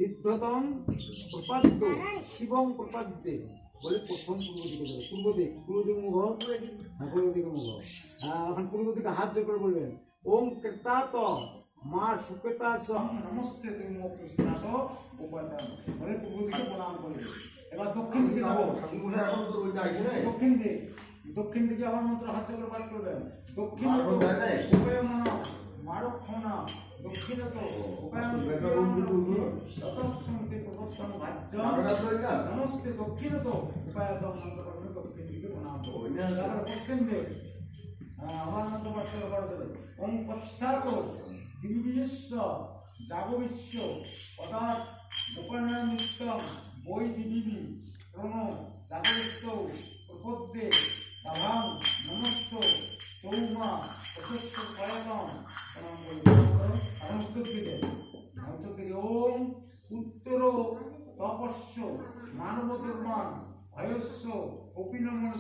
ঋদ্ধতম প্রপাদ্য শিবং প্রপাদ্যে বলে প্রথম পূর্ব দিকে পূর্ব দিক মুখ, হ্যাঁ পূর্ব দিকে মুখ। এখন পূর্ব দিকে হাত জোর করে বলবেন ওম কৃতাত মা সুকেতা নমস্তে তুমি মুক্ত উপাদান বলে পূর্ব দিকে প্রণাম করবে। এবার দক্ষিণ দিকে যাবো, দক্ষিণ দিকে আবার মন্ত্র হাত জোর করে পাঠ করবেন। দক্ষিণ উপায়মনা মারক্ষণা দক্ষিণত নমস্তে দক্ষিণত উপায়তম মন্ত্র করবে। দক্ষিণ দিকে প্রণাম করবে। পশ্চিম দিক আমার মন্ত্র পাঠ করে দেবে ওম পশ্চাৎ দিবিবিশ্ব জাগবিশ্ব পদার্থ উপায়ন নিত্যম বৈ দিবিবি প্রণ জাগবিশ্ব প্রপদ্যে দাভাং নমস্ত তৌমা প্রশস্ত পয়তম প্রণাম করবে। এখন উত্তর দিকে ওম উত্তর তপস্য মানব দুর্মান ভয়স্য কপিনমন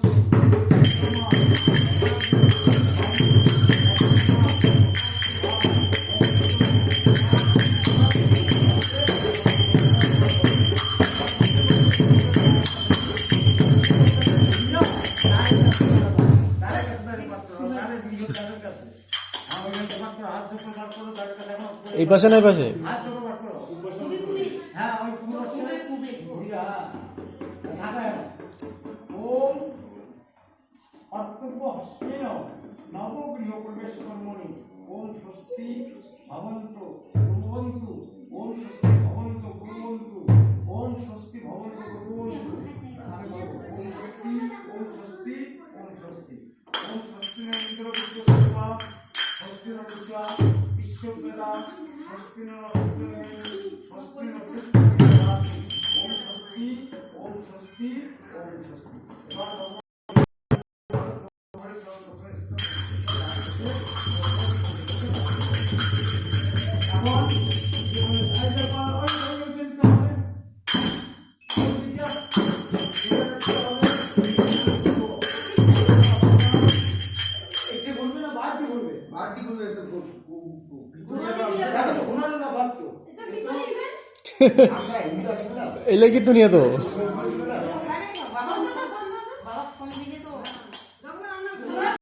এই পাশে না এই পাশে ওম অর্কব্য হস্তেন নবগৃহ প্রবেশ কর্মণি ওম স্বস্তি ভবন্তু কুর্বন্তু ওম স্বস্তি ভবন্তু কুর্বন্তু ওম স্বস্তি ভবন্তু কুর্বন্তু ওম স্বস্তি ওম স্বস্তি ওম স্বস্তি ওম স্বস্তি ইন্দ্র বিশ্বসর্বা স্বস্তি নবুষা বিশ্ববেদা স্বস্তি নস্তি স্বস্তি নবুষা ওম স্বস্তি ওম স্বস্তি ওম স্বস্তি। এলে কি দুনিয়া তো